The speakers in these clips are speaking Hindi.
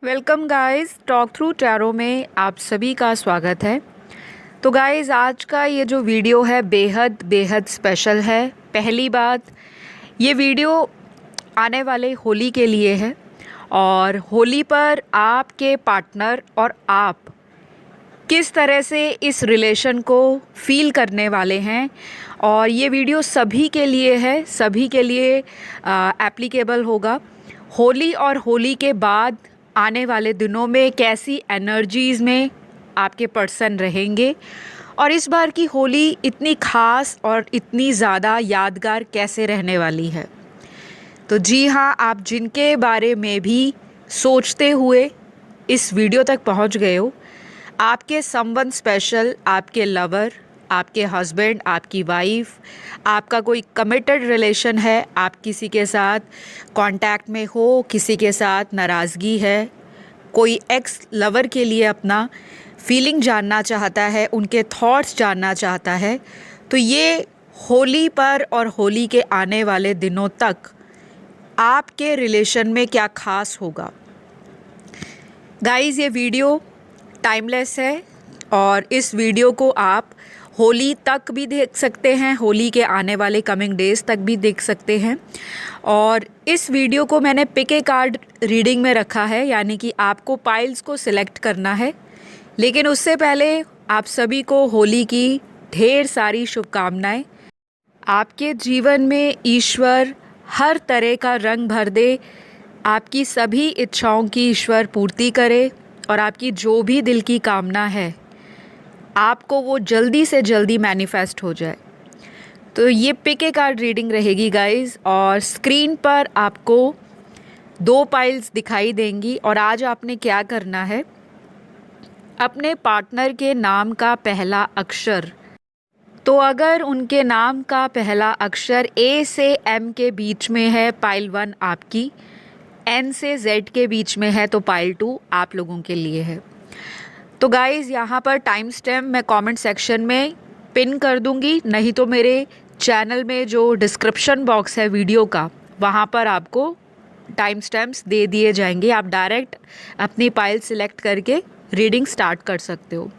Welcome guys, talk through tarot में आप सभी का स्वागत है। तो गाइस, आज का ये जो वीडियो है बेहद बेहद स्पेशल है। पहली बात, ये वीडियो आने वाले होली के लिए है और होली पर आपके पार्टनर और आप किस तरह से इस रिलेशन को फील करने वाले हैं, और ये वीडियो सभी के लिए है, सभी के लिए एप्लीकेबल होगा। होली और होली के बाद आने वाले दिनों में कैसी एनर्जीज़ में आपके पर्सन रहेंगे और इस बार की होली इतनी ख़ास और इतनी ज़्यादा यादगार कैसे रहने वाली है। तो जी हाँ, आप जिनके बारे में भी सोचते हुए इस वीडियो तक पहुंच गए हो, आपके संबंध स्पेशल, आपके लवर, आपके हस्बैंड, आपकी वाइफ, आपका कोई कमिटेड रिलेशन है, आप किसी के साथ कांटेक्ट में हो, किसी के साथ नाराज़गी है, कोई एक्स लवर के लिए अपना फीलिंग जानना चाहता है, उनके थॉट्स जानना चाहता है, तो ये होली पर और होली के आने वाले दिनों तक आपके रिलेशन में क्या ख़ास होगा। गाइज़, ये वीडियो टाइमलेस है और इस वीडियो को आप होली तक भी देख सकते हैं, होली के आने वाले कमिंग डेज़ तक भी देख सकते हैं। और इस वीडियो को मैंने पिक ए कार्ड रीडिंग में रखा है, यानी कि आपको पाइल्स को सिलेक्ट करना है। लेकिन उससे पहले आप सभी को होली की ढेर सारी शुभकामनाएं। आपके जीवन में ईश्वर हर तरह का रंग भर दे, आपकी सभी इच्छाओं की ईश्वर पूर्ति करे और आपकी जो भी दिल की कामना है आपको वो जल्दी से जल्दी मैनिफेस्ट हो जाए। तो ये पिक ए कार्ड रीडिंग रहेगी गाइस, और स्क्रीन पर आपको 2 पाइल्स दिखाई देंगी। और आज आपने क्या करना है, अपने पार्टनर के नाम का पहला अक्षर, तो अगर उनके नाम का पहला अक्षर ए से एम के बीच में है, पाइल 1 आपकी, एन से जेड के बीच में है, तो पाइल 2 आप लोगों के लिए है। तो गाइज़, यहाँ पर टाइम स्टैम्प मैं कमेंट सेक्शन में पिन कर दूँगी, नहीं तो मेरे चैनल में जो डिस्क्रिप्शन बॉक्स है वीडियो का, वहाँ पर आपको टाइम स्टैम्प्स दे दिए जाएंगे। आप डायरेक्ट अपनी पाइल सिलेक्ट करके रीडिंग स्टार्ट कर सकते हो।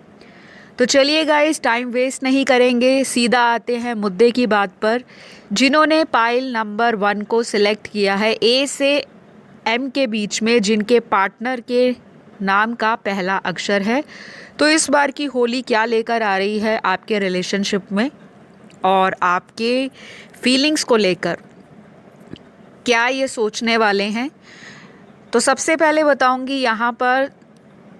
तो चलिए गाइज़, टाइम वेस्ट नहीं करेंगे, सीधा आते हैं मुद्दे की बात पर। जिन्होंने पाइल नंबर 1 को सिलेक्ट किया है, ए से एम के बीच में जिनके पार्टनर के नाम का पहला अक्षर है, तो इस बार की होली क्या लेकर आ रही है आपके रिलेशनशिप में और आपके फीलिंग्स को लेकर क्या ये सोचने वाले हैं। तो सबसे पहले बताऊंगी, यहाँ पर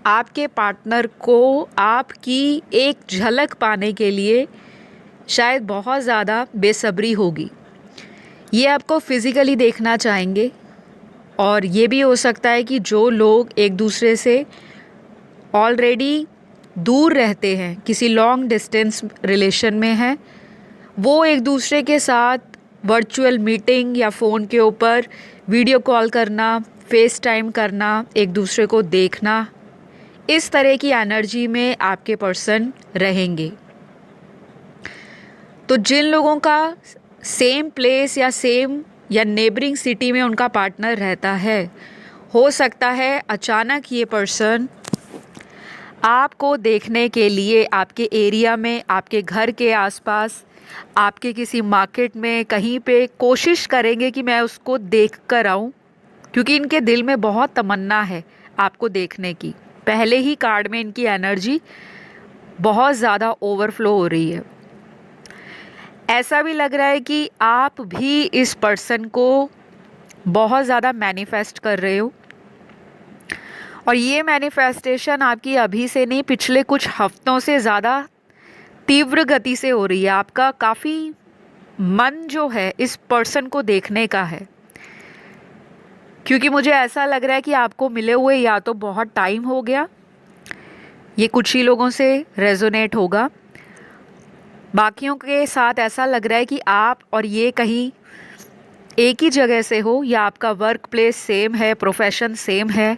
आपके पार्टनर को आपकी एक झलक पाने के लिए शायद बहुत ज़्यादा बेसब्री होगी। ये आपको फिज़िकली देखना चाहेंगे, और ये भी हो सकता है कि जो लोग एक दूसरे से ऑलरेडी दूर रहते हैं, किसी लॉन्ग डिस्टेंस रिलेशन में हैं, वो एक दूसरे के साथ वर्चुअल मीटिंग या फ़ोन के ऊपर वीडियो कॉल करना, फेस टाइम करना, एक दूसरे को देखना, इस तरह की एनर्जी में आपके पर्सन रहेंगे। तो जिन लोगों का सेम प्लेस या सेम या नेबरिंग सिटी में उनका पार्टनर रहता है, हो सकता है अचानक ये पर्सन आपको देखने के लिए आपके एरिया में, आपके घर के आसपास, आपके किसी मार्केट में कहीं पे कोशिश करेंगे कि मैं उसको देख कर आऊँ, क्योंकि इनके दिल में बहुत तमन्ना है आपको देखने की। पहले ही कार्ड में इनकी एनर्जी बहुत ज़्यादा ओवरफ्लो हो रही है। ऐसा भी लग रहा है कि आप भी इस पर्सन को बहुत ज़्यादा मैनिफेस्ट कर रहे हो, और ये मैनिफेस्टेशन आपकी अभी से नहीं, पिछले कुछ हफ्तों से ज़्यादा तीव्र गति से हो रही है। आपका काफ़ी मन जो है इस पर्सन को देखने का है, क्योंकि मुझे ऐसा लग रहा है कि आपको मिले हुए या तो बहुत टाइम हो गया, ये कुछ ही लोगों से रेजोनेट होगा, बाकियों के साथ ऐसा लग रहा है कि आप और ये कहीं एक ही जगह से हो, या आपका वर्क प्लेस सेम है, प्रोफेशन सेम है,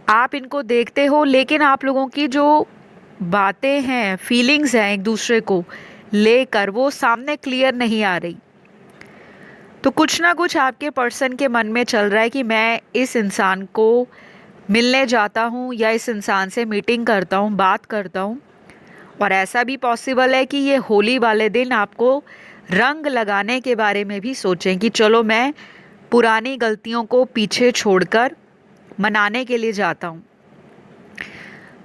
आप इनको देखते हो, लेकिन आप लोगों की जो बातें हैं, फीलिंग्स हैं एक दूसरे को लेकर, वो सामने क्लियर नहीं आ रही। तो कुछ ना कुछ आपके पर्सन के मन में चल रहा है कि मैं इस इंसान को मिलने जाता हूँ या इस इंसान से मीटिंग करता हूँ, बात करता हूँ। और ऐसा भी पॉसिबल है कि ये होली वाले दिन आपको रंग लगाने के बारे में भी सोचें कि चलो मैं पुरानी गलतियों को पीछे छोड़कर मनाने के लिए जाता हूँ।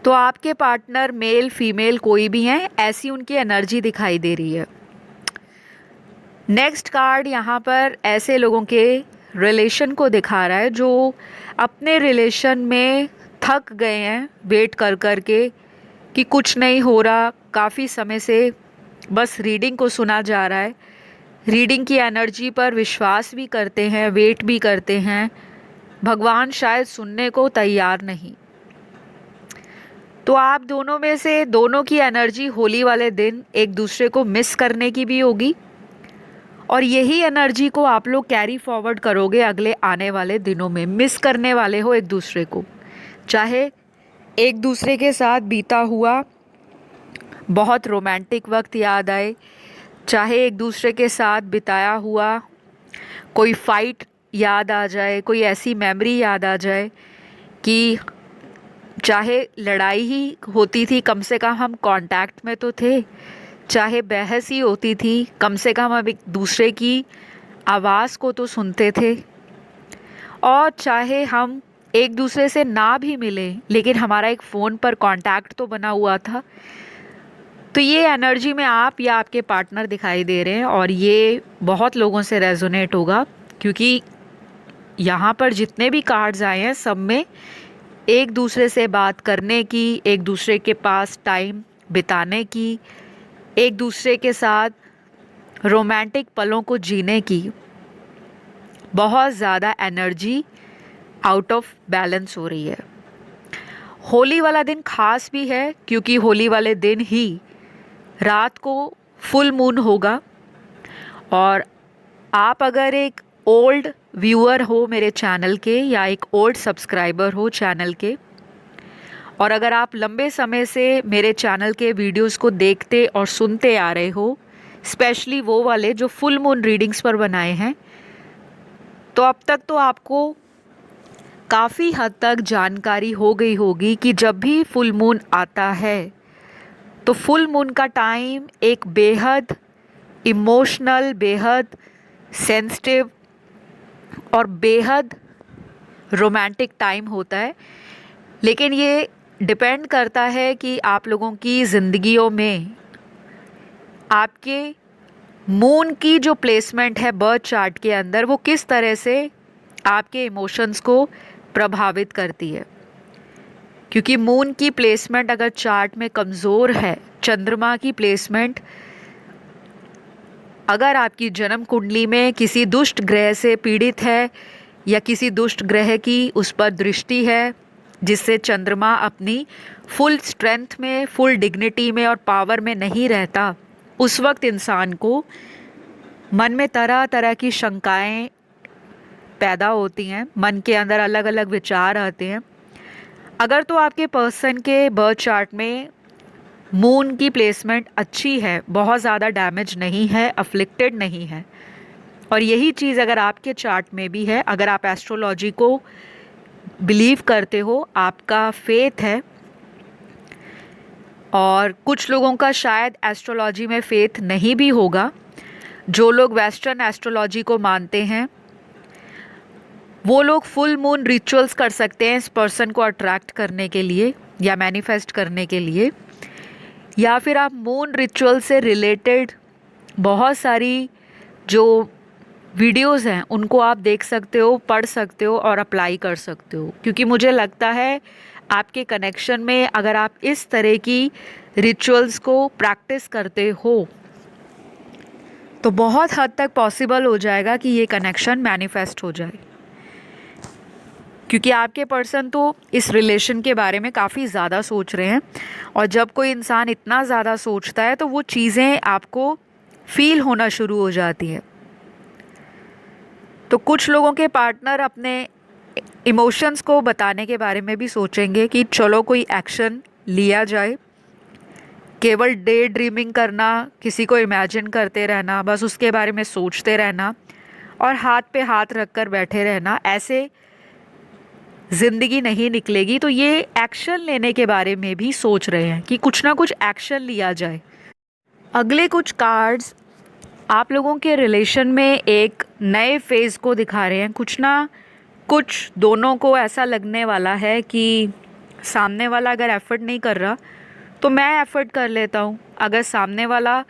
तो आपके पार्टनर मेल फीमेल कोई भी हैं, ऐसी उनकी एनर्जी दिखाई दे रही है। नेक्स्ट कार्ड यहाँ पर ऐसे लोगों के रिलेशन को दिखा रहा है जो अपने रिलेशन में थक गए हैं वेट कर कर के कि कुछ नहीं हो रहा, काफ़ी समय से बस रीडिंग को सुना जा रहा है। रीडिंग की एनर्जी पर विश्वास भी करते हैं, वेट भी करते हैं, भगवान शायद सुनने को तैयार नहीं। तो आप दोनों में से दोनों की एनर्जी होली वाले दिन एक दूसरे को मिस करने की भी होगी, और यही एनर्जी को आप लोग कैरी फॉरवर्ड करोगे अगले आने वाले दिनों में। मिस करने वाले हो एक दूसरे को, चाहे एक दूसरे के साथ बीता हुआ बहुत रोमांटिक वक्त याद आए, चाहे एक दूसरे के साथ बिताया हुआ कोई फाइट याद आ जाए, कोई ऐसी मेमोरी याद आ जाए कि चाहे लड़ाई ही होती थी कम से कम हम कांटेक्ट में तो थे, चाहे बहस ही होती थी कम से कम हम एक दूसरे की आवाज़ को तो सुनते थे, और चाहे हम एक दूसरे से ना भी मिले लेकिन हमारा एक फ़ोन पर कांटेक्ट तो बना हुआ था। तो ये एनर्जी में आप या आपके पार्टनर दिखाई दे रहे हैं, और ये बहुत लोगों से रेजोनेट होगा क्योंकि यहाँ पर जितने भी कार्ड्स आए हैं सब में एक दूसरे से बात करने की, एक दूसरे के पास टाइम बिताने की, एक दूसरे के साथ रोमांटिक पलों को जीने की बहुत ज़्यादा एनर्जी आउट ऑफ बैलेंस हो रही है। होली वाला दिन खास भी है क्योंकि होली वाले दिन ही रात को फुल मून होगा। और आप अगर एक ओल्ड व्यूअर हो मेरे चैनल के या एक ओल्ड सब्सक्राइबर हो चैनल के, और अगर आप लंबे समय से मेरे चैनल के वीडियोस को देखते और सुनते आ रहे हो, स्पेशली वो वाले जो फुल मून रीडिंग्स पर बनाए हैं, तो अब तक तो आपको काफ़ी हद तक जानकारी हो गई होगी कि जब भी फुल मून आता है तो फुल मून का टाइम एक बेहद इमोशनल, बेहद सेंसिटिव और बेहद रोमांटिक टाइम होता है। लेकिन ये डिपेंड करता है कि आप लोगों की ज़िंदगियों में आपके मून की जो प्लेसमेंट है बर्थ चार्ट के अंदर, वो किस तरह से आपके इमोशंस को प्रभावित करती है। क्योंकि मून की प्लेसमेंट अगर चार्ट में कमज़ोर है, चंद्रमा की प्लेसमेंट अगर आपकी जन्म कुंडली में किसी दुष्ट ग्रह से पीड़ित है या किसी दुष्ट ग्रह की उस पर दृष्टि है जिससे चंद्रमा अपनी फुल स्ट्रेंथ में, फुल डिग्निटी में और पावर में नहीं रहता, उस वक्त इंसान को मन में तरह तरह की शंकाएं पैदा होती हैं, मन के अंदर अलग अलग विचार आते हैं। अगर तो आपके पर्सन के बर्थ चार्ट में मून की प्लेसमेंट अच्छी है, बहुत ज़्यादा डैमेज नहीं है, अफ्लिक्टेड नहीं है, और यही चीज़ अगर आपके चार्ट में भी है, अगर आप एस्ट्रोलॉजी को बिलीव करते हो, आपका फेथ है, और कुछ लोगों का शायद एस्ट्रोलॉजी में फेथ नहीं भी होगा, जो लोग वेस्टर्न एस्ट्रोलॉजी को मानते हैं वो लोग फुल मून रिचुअल्स कर सकते हैं इस पर्सन को अट्रैक्ट करने के लिए या मैनिफेस्ट करने के लिए, या फिर आप मून रिचुअल से रिलेटेड बहुत सारी जो वीडियोस हैं उनको आप देख सकते हो, पढ़ सकते हो और अप्लाई कर सकते हो। क्योंकि मुझे लगता है आपके कनेक्शन में अगर आप इस तरह की रिचुअल्स को प्रैक्टिस करते हो तो बहुत हद तक पॉसिबल हो जाएगा कि ये कनेक्शन मैनिफेस्ट हो जाए। क्योंकि आपके पर्सन तो इस रिलेशन के बारे में काफ़ी ज़्यादा सोच रहे हैं, और जब कोई इंसान इतना ज़्यादा सोचता है तो वो चीज़ें आपको फील होना शुरू हो जाती हैं। तो कुछ लोगों के पार्टनर अपने इमोशंस को बताने के बारे में भी सोचेंगे कि चलो कोई एक्शन लिया जाए। केवल डे ड्रीमिंग करना, किसी को इमेजिन करते रहना, बस उसके बारे में सोचते रहना और हाथ पे हाथ रख कर बैठे रहना, ऐसे ज़िंदगी नहीं निकलेगी। तो ये एक्शन लेने के बारे में भी सोच रहे हैं कि कुछ ना कुछ एक्शन लिया जाए। अगले कुछ कार्ड्स आप लोगों के रिलेशन में एक नए फेज़ को दिखा रहे हैं। कुछ ना कुछ दोनों को ऐसा लगने वाला है कि सामने वाला अगर एफ़र्ट नहीं कर रहा तो मैं एफ़र्ट कर लेता हूँ। अगर सामने वाला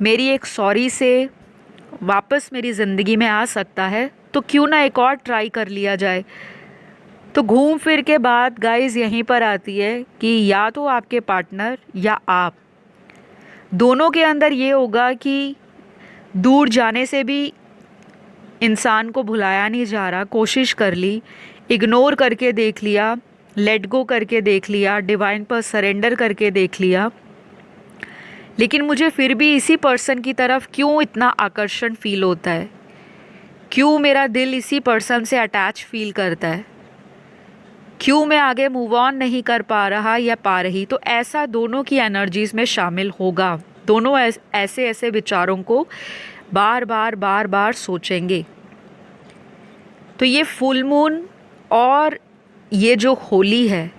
मेरी एक सॉरी से वापस मेरी ज़िंदगी में आ सकता है तो क्यों ना एक और ट्राई कर लिया जाए। तो घूम फिर के बात गाइस यहीं पर आती है कि या तो आपके पार्टनर या आप दोनों के अंदर ये होगा कि दूर जाने से भी इंसान को भुलाया नहीं जा रहा, कोशिश कर ली, इग्नोर करके देख लिया, लेट गो करके देख लिया, डिवाइन पर सरेंडर करके देख लिया, लेकिन मुझे फिर भी इसी पर्सन की तरफ क्यों इतना आकर्षण फील होता है, क्यों मेरा दिल इसी पर्सन से अटैच फील करता है, क्यों मैं आगे मूव ऑन नहीं कर पा रहा या पा रही। तो ऐसा दोनों की एनर्जीज़ में शामिल होगा। दोनों ऐसे ऐसे विचारों को बार बार सोचेंगे। तो ये फुल मून और ये जो होली है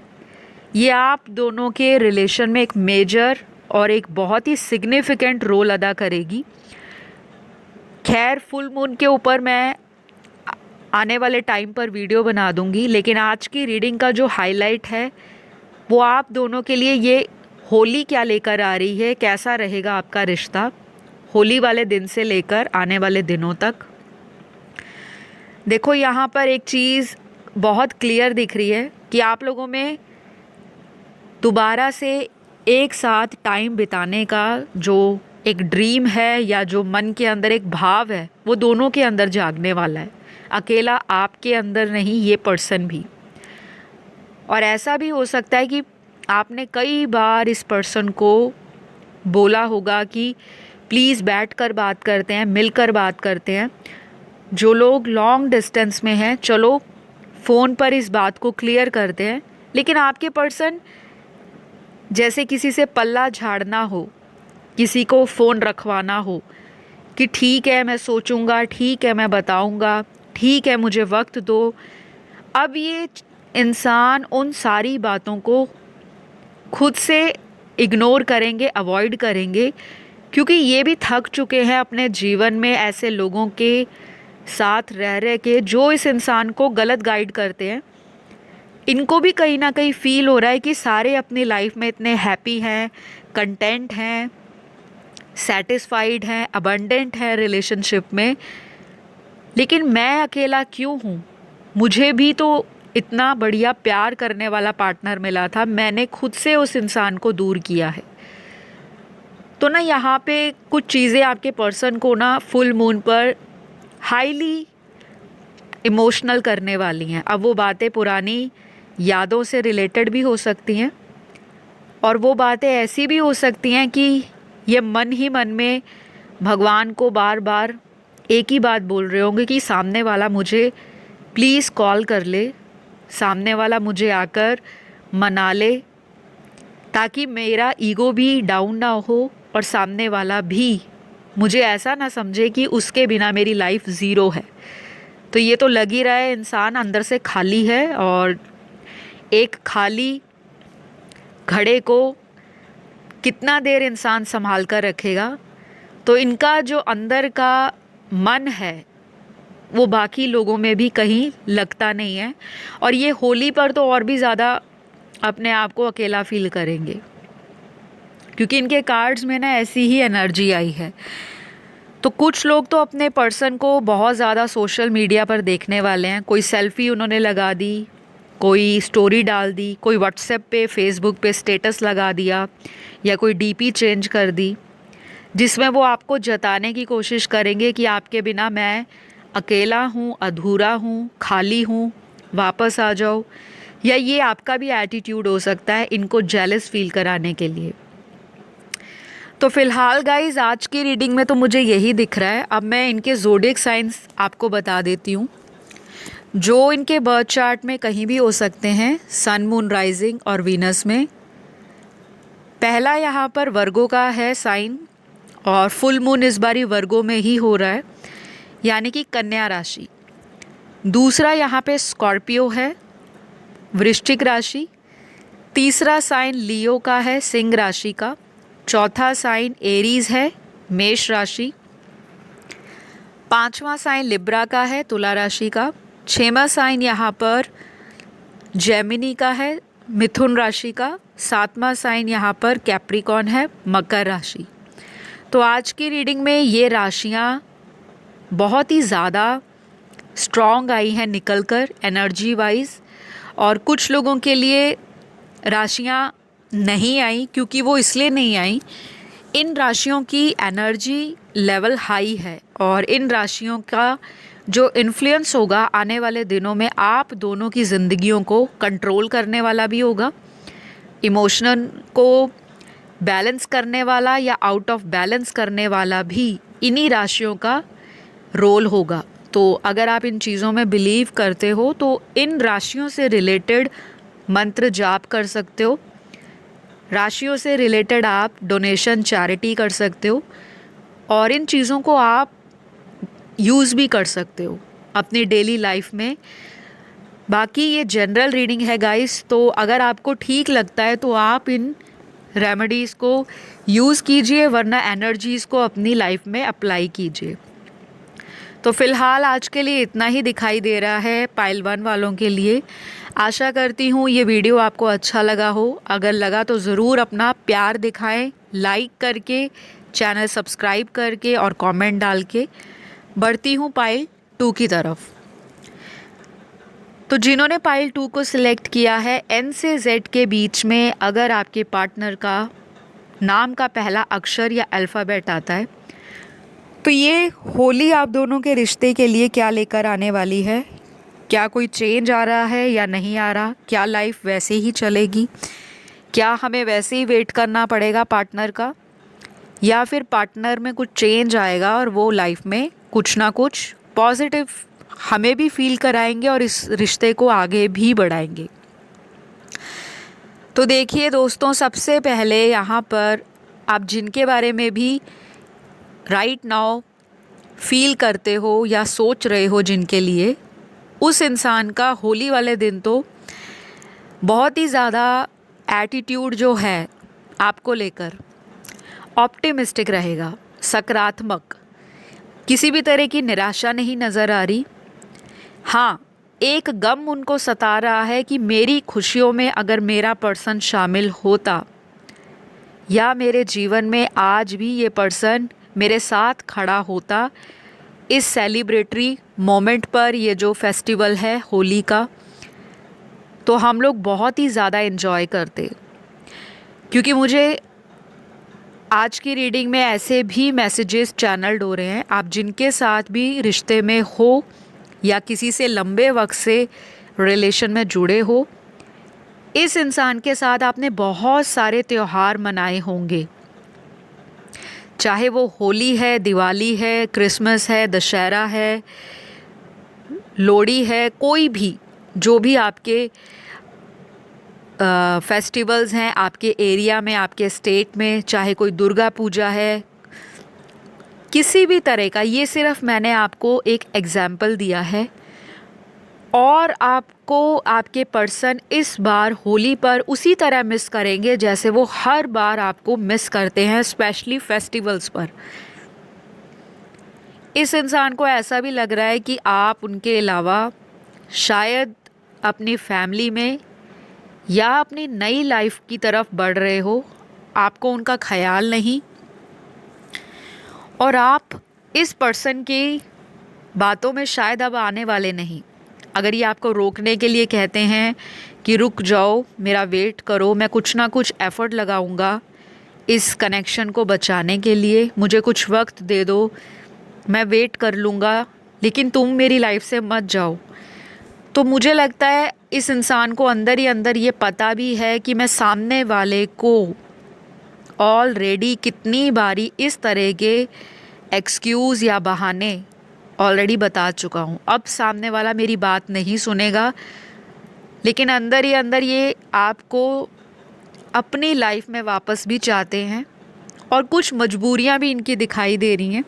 ये आप दोनों के रिलेशन में एक मेजर और एक बहुत ही सिग्निफिकेंट रोल अदा करेगी। खैर फुल मून के ऊपर मैं आने वाले टाइम पर वीडियो बना दूंगी, लेकिन आज की रीडिंग का जो हाईलाइट है वो आप दोनों के लिए ये होली क्या लेकर आ रही है, कैसा रहेगा आपका रिश्ता होली वाले दिन से लेकर आने वाले दिनों तक। देखो यहाँ पर एक चीज़ बहुत क्लियर दिख रही है कि आप लोगों में दोबारा से एक साथ टाइम बिताने का जो एक ड्रीम है या जो मन के अंदर एक भाव है वो दोनों के अंदर जागने वाला है। अकेला आपके अंदर नहीं, ये पर्सन भी। और ऐसा भी हो सकता है कि आपने कई बार इस पर्सन को बोला होगा कि प्लीज़ बैठकर बात करते हैं, मिलकर बात करते हैं। जो लोग लॉन्ग डिस्टेंस में हैं चलो फ़ोन पर इस बात को क्लियर करते हैं, लेकिन आपके पर्सन जैसे किसी से पल्ला झाड़ना हो, किसी को फ़ोन रखवाना हो कि ठीक है मैं सोचूंगा, ठीक है मैं बताऊंगा, ठीक है मुझे वक्त दो। अब ये इंसान उन सारी बातों को खुद से इग्नोर करेंगे, अवॉइड करेंगे, क्योंकि ये भी थक चुके हैं अपने जीवन में ऐसे लोगों के साथ रह के जो इस इंसान को गलत गाइड करते हैं। इनको भी कहीं ना कहीं फील हो रहा है कि सारे अपनी लाइफ में इतने हैप्पी हैं, कंटेंट हैं, सेटिस्फाइड हैं, अबंडेंट हैं रिलेशनशिप में, लेकिन मैं अकेला क्यों हूँ। मुझे भी तो इतना बढ़िया प्यार करने वाला पार्टनर मिला था, मैंने खुद से उस इंसान को दूर किया है। तो ना यहाँ पे कुछ चीज़ें आपके पर्सन को ना फुल मून पर हाईली इमोशनल करने वाली हैं। अब वो बातें पुरानी यादों से रिलेटेड भी हो सकती हैं और वो बातें ऐसी भी हो सकती हैं कि ये मन ही मन में भगवान को बार बार एक ही बात बोल रहे होंगे कि सामने वाला मुझे प्लीज़ कॉल कर ले, सामने वाला मुझे आकर मना ले, ताकि मेरा ईगो भी डाउन ना हो और सामने वाला भी मुझे ऐसा ना समझे कि उसके बिना मेरी लाइफ ज़ीरो है। तो ये तो लग ही रहा है इंसान अंदर से खाली है, और एक खाली घड़े को कितना देर इंसान संभाल कर रखेगा। तो इनका जो अंदर का मन है वो बाकी लोगों में भी कहीं लगता नहीं है, और ये होली पर तो और भी ज़्यादा अपने आप को अकेला फील करेंगे, क्योंकि इनके कार्ड्स में ना ऐसी ही एनर्जी आई है। तो कुछ लोग तो अपने पर्सन को बहुत ज़्यादा सोशल मीडिया पर देखने वाले हैं। कोई सेल्फ़ी उन्होंने लगा दी, कोई स्टोरी डाल दी, कोई व्हाट्सएप पे, फेसबुक पे स्टेटस लगा दिया, या कोई डीपी चेंज कर दी, जिसमें वो आपको जताने की कोशिश करेंगे कि आपके बिना मैं अकेला हूँ, अधूरा हूँ, खाली हूँ, वापस आ जाओ। या ये आपका भी एटीट्यूड हो सकता है इनको जेलस फील कराने के लिए। तो फ़िलहाल गाइज़ आज की रीडिंग में तो मुझे यही दिख रहा है। अब मैं इनके ज़ोडिएक साइंस आपको बता देती हूँ, जो इनके बर्थ चार्ट में कहीं भी हो सकते हैं, सन, मून, राइजिंग और वीनस में। पहला यहाँ पर वर्गो का है साइन, और फुल मून इस बारी वर्गो में ही हो रहा है, यानी कि कन्या राशि। दूसरा यहाँ पे स्कॉर्पियो है, वृश्चिक राशि। तीसरा साइन लियो का है, सिंह राशि का। चौथा साइन एरीज है, मेष राशि। पांचवा साइन लिब्रा का है, तुला राशि का। छठवां साइन यहाँ पर जेमिनी का है, मिथुन राशि का। सातवां साइन यहाँ पर कैप्रिकॉर्न है, मकर राशि। तो आज की रीडिंग में ये राशियाँ बहुत ही ज़्यादा स्ट्रॉन्ग आई हैं निकल कर एनर्जी वाइज, और कुछ लोगों के लिए राशियाँ नहीं आई, क्योंकि वो इसलिए नहीं आई, इन राशियों की एनर्जी लेवल हाई है और इन राशियों का जो इन्फ्लुएंस होगा आने वाले दिनों में आप दोनों की ज़िंदगियों को कंट्रोल करने वाला भी होगा, इमोशनल को बैलेंस करने वाला या आउट ऑफ बैलेंस करने वाला भी इन्हीं राशियों का रोल होगा। तो अगर आप इन चीज़ों में बिलीव करते हो तो इन राशियों से रिलेटेड मंत्र जाप कर सकते हो, राशियों से रिलेटेड आप डोनेशन चैरिटी कर सकते हो, और इन चीज़ों को आप यूज़ भी कर सकते हो अपनी डेली लाइफ में। बाकी ये जनरल रीडिंग है गाइस, तो अगर आपको ठीक लगता है तो आप इन रेमेडीज़ को यूज़ कीजिए, वरना एनर्जीज़ को अपनी लाइफ में अप्लाई कीजिए। तो फ़िलहाल आज के लिए इतना ही दिखाई दे रहा है पाइल 1 वालों के लिए। आशा करती हूँ ये वीडियो आपको अच्छा लगा हो। अगर लगा तो ज़रूर अपना प्यार दिखाएं, लाइक करके, चैनल सब्सक्राइब करके और कमेंट डाल के। बढ़ती हूँ पाइल 2 की तरफ। तो जिन्होंने पाइल 2 को सिलेक्ट किया है, N से Z के बीच में अगर आपके पार्टनर का नाम का पहला अक्षर या अल्फ़ाबेट आता है, तो ये होली आप दोनों के रिश्ते के लिए क्या लेकर आने वाली है? क्या कोई चेंज आ रहा है या नहीं आ रहा? क्या लाइफ वैसे ही चलेगी? क्या हमें वैसे ही वेट करना पड़ेगा पार्टनर का, या फिर पार्टनर में कुछ चेंज आएगा और वो लाइफ में कुछ ना कुछ पॉजिटिव हमें भी फील कराएंगे और इस रिश्ते को आगे भी बढ़ाएंगे? तो देखिए दोस्तों, सबसे पहले यहाँ पर आप जिनके बारे में भी राइट नाउ फील करते हो या सोच रहे हो जिनके लिए, उस इंसान का होली वाले दिन तो बहुत ही ज़्यादा एटीट्यूड जो है आपको लेकर ऑप्टिमिस्टिक रहेगा, सकारात्मक, किसी भी तरह की निराशा नहीं नज़र आ रही। हाँ, एक गम उनको सता रहा है कि मेरी खुशियों में अगर मेरा पर्सन शामिल होता, या मेरे जीवन में आज भी ये पर्सन मेरे साथ खड़ा होता इस सेलिब्रेटरी मोमेंट पर, ये जो फेस्टिवल है होली का, तो हम लोग बहुत ही ज़्यादा इन्जॉय करते। क्योंकि मुझे आज की रीडिंग में ऐसे भी मैसेजेस चैनल्ड हो रहे हैं, आप जिनके साथ भी रिश्ते में हो या किसी से लंबे वक्त से रिलेशन में जुड़े हो, इस इंसान के साथ आपने बहुत सारे त्यौहार मनाए होंगे, चाहे वो होली है, दिवाली है, क्रिसमस है, दशहरा है, लोहड़ी है, कोई भी जो भी आपके फेस्टिवल्स हैं आपके एरिया में, आपके स्टेट में, चाहे कोई दुर्गा पूजा है, किसी भी तरह का, ये सिर्फ मैंने आपको एक एग्जाम्पल दिया है। और आपको आपके पर्सन इस बार होली पर उसी तरह मिस करेंगे जैसे वो हर बार आपको मिस करते हैं, स्पेशली फेस्टिवल्स पर। इस इंसान को ऐसा भी लग रहा है कि आप उनके अलावा शायद अपनी फैमिली में या अपनी नई लाइफ की तरफ बढ़ रहे हो, आपको उनका ख्याल नहीं, और आप इस पर्सन की बातों में शायद अब आने वाले नहीं। अगर ये आपको रोकने के लिए कहते हैं कि रुक जाओ, मेरा वेट करो, मैं कुछ ना कुछ एफ़र्ट लगाऊंगा इस कनेक्शन को बचाने के लिए, मुझे कुछ वक्त दे दो, मैं वेट कर लूँगा, लेकिन तुम मेरी लाइफ से मत जाओ, तो मुझे लगता है इस इंसान को अंदर ही अंदर ये पता भी है कि मैं सामने वाले को ऑलरेडी कितनी बारी इस तरह के एक्सक्यूज़ या बहाने ऑलरेडी बता चुका हूँ। अब सामने वाला मेरी बात नहीं सुनेगा, लेकिन अंदर ही अंदर ये आपको अपनी लाइफ में वापस भी चाहते हैं, और कुछ मजबूरियाँ भी इनकी दिखाई दे रही हैं।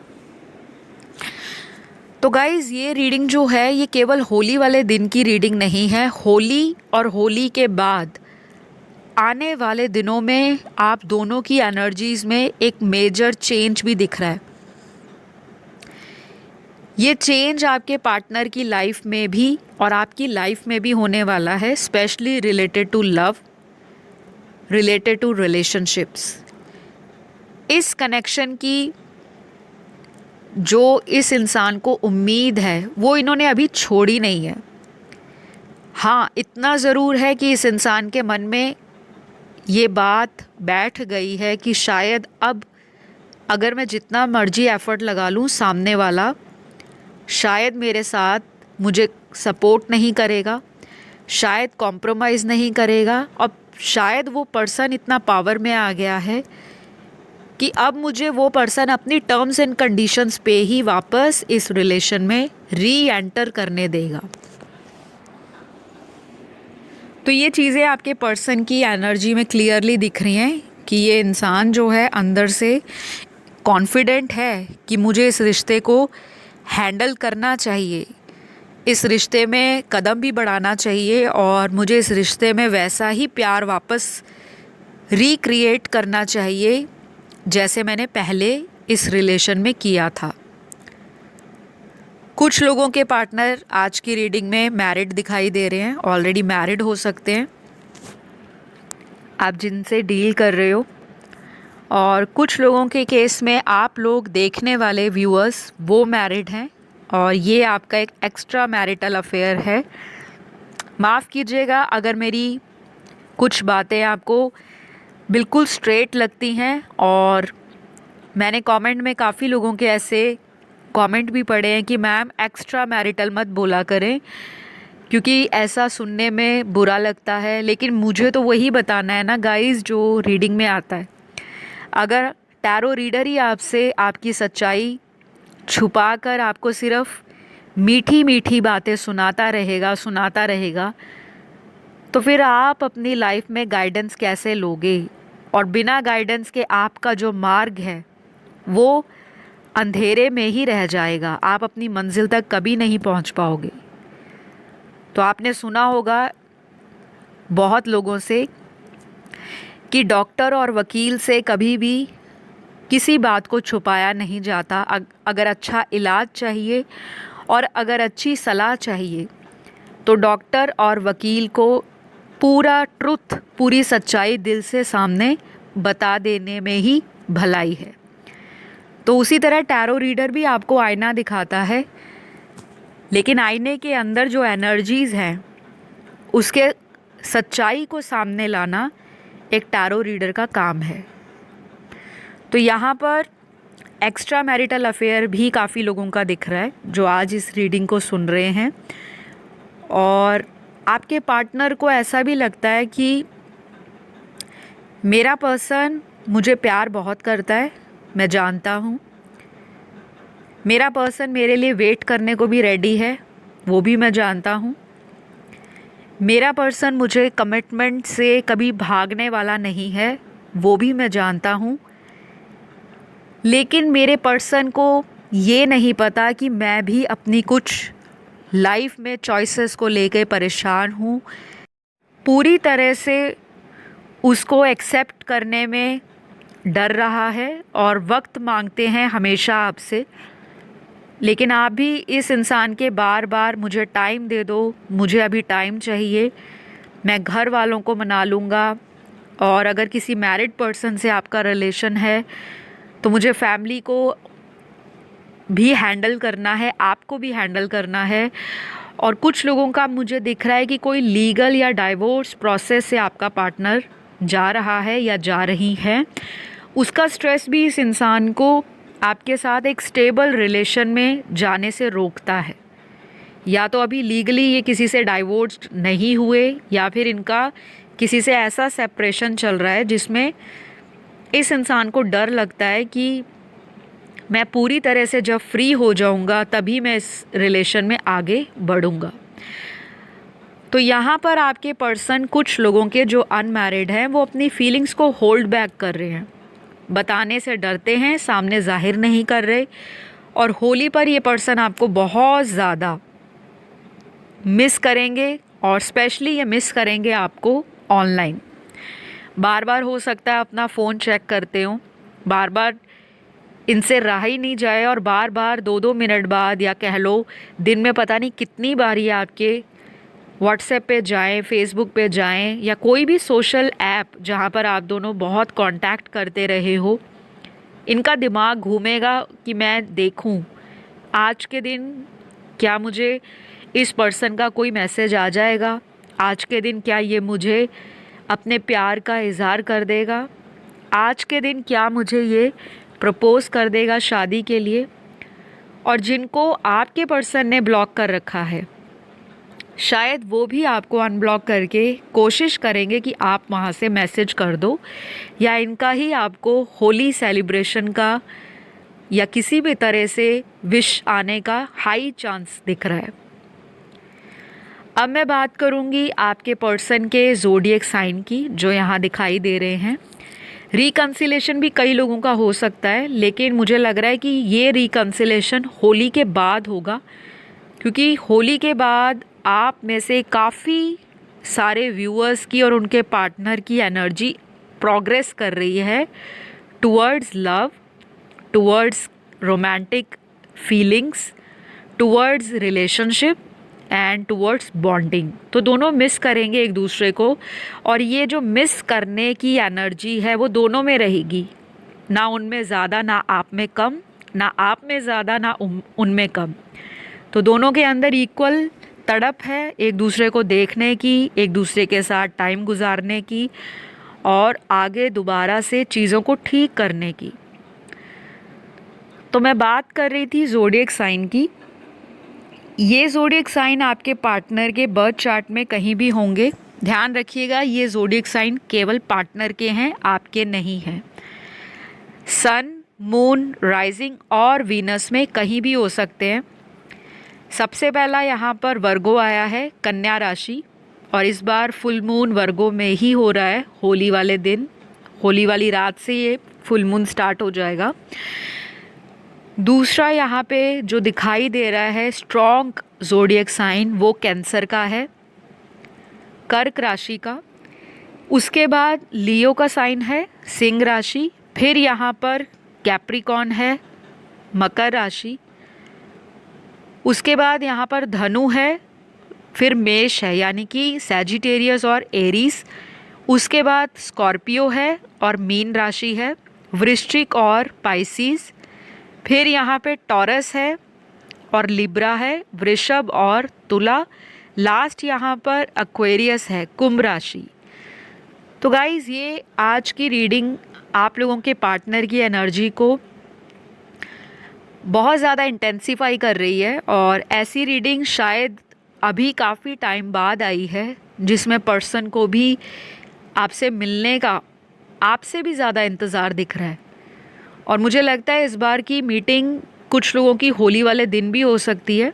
तो गाइज़ ये रीडिंग जो है ये केवल होली वाले दिन की रीडिंग नहीं है, होली और होली के बाद आने वाले दिनों में आप दोनों की एनर्जीज़ में एक मेजर चेंज भी दिख रहा है। ये चेंज आपके पार्टनर की लाइफ में भी और आपकी लाइफ में भी होने वाला है, specially related to love, related to relationships. इस कनेक्शन की जो इस इंसान को उम्मीद है वो इन्होंने अभी छोड़ी नहीं है। हाँ, इतना ज़रूर है कि इस इंसान के मन में ये बात बैठ गई है कि शायद अब अगर मैं जितना मर्जी एफ़र्ट लगा लूँ, सामने वाला शायद मेरे साथ मुझे सपोर्ट नहीं करेगा, शायद कॉम्प्रोमाइज़ नहीं करेगा, और शायद वो पर्सन इतना पावर में आ गया है कि अब मुझे वो पर्सन अपनी टर्म्स एंड कंडीशंस पे ही वापस इस रिलेशन में री एंटर करने देगा। तो ये चीज़ें आपके पर्सन की एनर्जी में क्लियरली दिख रही हैं कि ये इंसान जो है अंदर से कॉन्फिडेंट है कि मुझे इस रिश्ते को हैंडल करना चाहिए, इस रिश्ते में कदम भी बढ़ाना चाहिए और मुझे इस रिश्ते में वैसा ही प्यार वापस रिक्रिएट करना चाहिए जैसे मैंने पहले इस रिलेशन में किया था। कुछ लोगों के पार्टनर आज की रीडिंग में मैरिड दिखाई दे रहे हैं, ऑलरेडी मैरिड हो सकते हैं आप जिनसे डील कर रहे हो, और कुछ लोगों के केस में आप लोग देखने वाले व्यूअर्स वो मैरिड हैं और ये आपका एक एक्स्ट्रा मैरिटल अफेयर है। माफ़ कीजिएगा अगर मेरी कुछ बातें आपको बिल्कुल स्ट्रेट लगती हैं, और मैंने कमेंट में काफ़ी लोगों के ऐसे कमेंट भी पढ़े हैं कि मैम एक्स्ट्रा मैरिटल मत बोला करें क्योंकि ऐसा सुनने में बुरा लगता है, लेकिन मुझे तो वही बताना है ना गाइस जो रीडिंग में आता है। अगर टैरो रीडर ही आपसे आपकी सच्चाई छुपा कर आपको सिर्फ मीठी मीठी बातें सुनाता रहेगा तो फिर आप अपनी लाइफ में गाइडेंस कैसे लोगे, और बिना गाइडेंस के आपका जो मार्ग है वो अंधेरे में ही रह जाएगा, आप अपनी मंजिल तक कभी नहीं पहुंच पाओगे। तो आपने सुना होगा बहुत लोगों से कि डॉक्टर और वकील से कभी भी किसी बात को छुपाया नहीं जाता। अगर अच्छा इलाज चाहिए और अगर अच्छी सलाह चाहिए तो डॉक्टर और वकील को पूरा ट्रुथ, पूरी सच्चाई दिल से सामने बता देने में ही भलाई है। तो उसी तरह टैरो रीडर भी आपको आईना दिखाता है, लेकिन आईने के अंदर जो एनर्जीज़ हैं उसके सच्चाई को सामने लाना एक टैरो रीडर का काम है। तो यहाँ पर एक्स्ट्रा मैरिटल अफेयर भी काफ़ी लोगों का दिख रहा है जो आज इस रीडिंग को सुन रहे हैं, और आपके पार्टनर को ऐसा भी लगता है कि मेरा पर्सन मुझे प्यार बहुत करता है, मैं जानता हूँ, मेरा पर्सन मेरे लिए वेट करने को भी रेडी है, वो भी मैं जानता हूँ, मेरा पर्सन मुझे कमिटमेंट से कभी भागने वाला नहीं है, वो भी मैं जानता हूँ, लेकिन मेरे पर्सन को ये नहीं पता कि मैं भी अपनी कुछ लाइफ में चॉइसेस को लेकर परेशान हूँ, पूरी तरह से उसको एक्सेप्ट करने में डर रहा है और वक्त मांगते हैं हमेशा आपसे। लेकिन आप भी इस इंसान के बार बार मुझे टाइम दे दो, मुझे अभी टाइम चाहिए, मैं घर वालों को मना लूँगा, और अगर किसी मैरिड पर्सन से आपका रिलेशन है तो मुझे फैमिली को भी हैंडल करना है, आपको भी हैंडल करना है। और कुछ लोगों का मुझे दिख रहा है कि कोई लीगल या डाइवोर्स प्रोसेस से आपका पार्टनर जा रहा है या जा रही है। उसका स्ट्रेस भी इस इंसान को आपके साथ एक स्टेबल रिलेशन में जाने से रोकता है। या तो अभी लीगली ये किसी से डाइवोर्स नहीं हुए, या फिर इनका किसी से ऐसा सेपरेशन चल रहा है जिसमें इस इंसान को डर लगता है कि मैं पूरी तरह से जब फ्री हो जाऊंगा तभी मैं इस रिलेशन में आगे बढ़ूंगा। तो यहाँ पर आपके पर्सन, कुछ लोगों के जो अनमैरिड हैं, वो अपनी फीलिंग्स को होल्ड बैक कर रहे हैं, बताने से डरते हैं, सामने जाहिर नहीं कर रहे, और होली पर ये पर्सन आपको बहुत ज़्यादा मिस करेंगे और स्पेशली ये मिस करेंगे आपको ऑनलाइन। बार बार हो सकता है अपना फ़ोन चेक करते हो, बार बार इनसे रहा ही नहीं जाए और बार बार 2-2 मिनट बाद या कह लो दिन में पता नहीं कितनी बार ये आपके व्हाट्सएप पे जाएं, फेसबुक पे जाएं या कोई भी सोशल ऐप जहाँ पर आप दोनों बहुत कांटेक्ट करते रहे हो, इनका दिमाग घूमेगा कि मैं देखूं आज के दिन क्या मुझे इस पर्सन का कोई मैसेज आ जाएगा, आज के दिन क्या ये मुझे अपने प्यार का इज़हार कर देगा, आज के दिन क्या मुझे ये प्रपोज़ कर देगा शादी के लिए। और जिनको आपके पर्सन ने ब्लॉक कर रखा है, शायद वो भी आपको अनब्लॉक करके कोशिश करेंगे कि आप वहाँ से मैसेज कर दो, या इनका ही आपको होली सेलिब्रेशन का या किसी भी तरह से विश आने का हाई चांस दिख रहा है। अब मैं बात करूँगी आपके पर्सन के ज़ोडिएक साइन की, जो यहाँ दिखाई दे रहे हैं। रिकन्सिलेशन भी कई लोगों का हो सकता है, लेकिन मुझे लग रहा है कि ये रिकन्सिलेशन होली के बाद होगा, क्योंकि होली के बाद आप में से काफ़ी सारे व्यूअर्स की और उनके पार्टनर की एनर्जी प्रोग्रेस कर रही है towards love, towards romantic feelings, towards relationship and towards bonding. तो दोनों मिस करेंगे एक दूसरे को, और ये जो मिस करने की एनर्जी है वो दोनों में रहेगी, ना उनमें ज़्यादा ना आप में कम, ना आप में ज़्यादा ना उनमें कम। तो दोनों के अंदर इक्वल तड़प है एक दूसरे को देखने की, एक दूसरे के साथ टाइम गुजारने की और आगे दोबारा से चीज़ों को ठीक करने की। तो मैं बात कर रही थी ज़ोडिएक साइन की। ये ज़ोडिएक साइन आपके पार्टनर के बर्थ चार्ट में कहीं भी होंगे। ध्यान रखिएगा, ये ज़ोडिएक साइन केवल पार्टनर के हैं, आपके नहीं हैं। सन, मून, राइजिंग और वीनस में कहीं भी हो सकते हैं। सबसे पहला यहाँ पर वर्गो आया है, कन्या राशि, और इस बार फुल मून वर्गो में ही हो रहा है। होली वाले दिन, होली वाली रात से ये फुल मून स्टार्ट हो जाएगा। दूसरा यहाँ पे जो दिखाई दे रहा है स्ट्रॉन्ग ज़ोडिएक साइन, वो कैंसर का है, कर्क राशि का। उसके बाद लियो का साइन है, सिंह राशि। फिर यहाँ पर कैप्रिकॉर्न है, मकर राशि। उसके बाद यहाँ पर धनु है, फिर मेष है यानी कि सैजिटेरियस और एरीज। उसके बाद स्कॉर्पियो है और मीन राशि है, वृश्चिक और पाइसिस। फिर यहाँ पे टॉरस है और लिब्रा है, वृषभ और तुला। लास्ट यहाँ पर एक्वेरियस है, कुंभ राशि। तो गाइज़, ये आज की रीडिंग आप लोगों के पार्टनर की एनर्जी को बहुत ज़्यादा इंटेंसीफाई कर रही है, और ऐसी रीडिंग शायद अभी काफ़ी टाइम बाद आई है, जिसमें पर्सन को भी आपसे मिलने का आपसे भी ज़्यादा इंतज़ार दिख रहा है। और मुझे लगता है इस बार की मीटिंग कुछ लोगों की होली वाले दिन भी हो सकती है,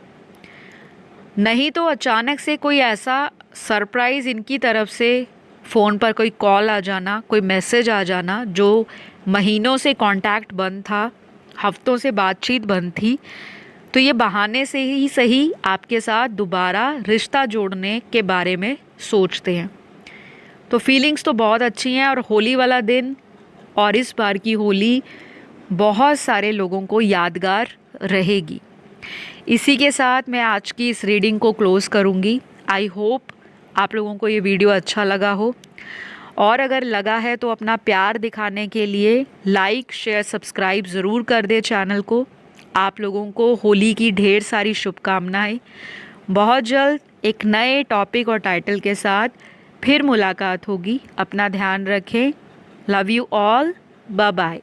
नहीं तो अचानक से कोई ऐसा सरप्राइज़ इनकी तरफ से फ़ोन पर कोई कॉल आ जाना, कोई मैसेज आ जाना, जो महीनों से कांटेक्ट बंद था, हफ्तों से बातचीत बंद थी, तो ये बहाने से ही सही आपके साथ दोबारा रिश्ता जोड़ने के बारे में सोचते हैं। तो फीलिंग्स तो बहुत अच्छी हैं, और होली वाला दिन और इस बार की होली बहुत सारे लोगों को यादगार रहेगी। इसी के साथ मैं आज की इस रीडिंग को क्लोज़ करूँगी। आई होप आप लोगों को ये वीडियो अच्छा लगा हो, और अगर लगा है तो अपना प्यार दिखाने के लिए लाइक, शेयर, सब्सक्राइब ज़रूर कर दे चैनल को। आप लोगों को होली की ढेर सारी शुभकामनाएं। बहुत जल्द एक नए टॉपिक और टाइटल के साथ फिर मुलाकात होगी। अपना ध्यान रखें। Love you all. Bye bye.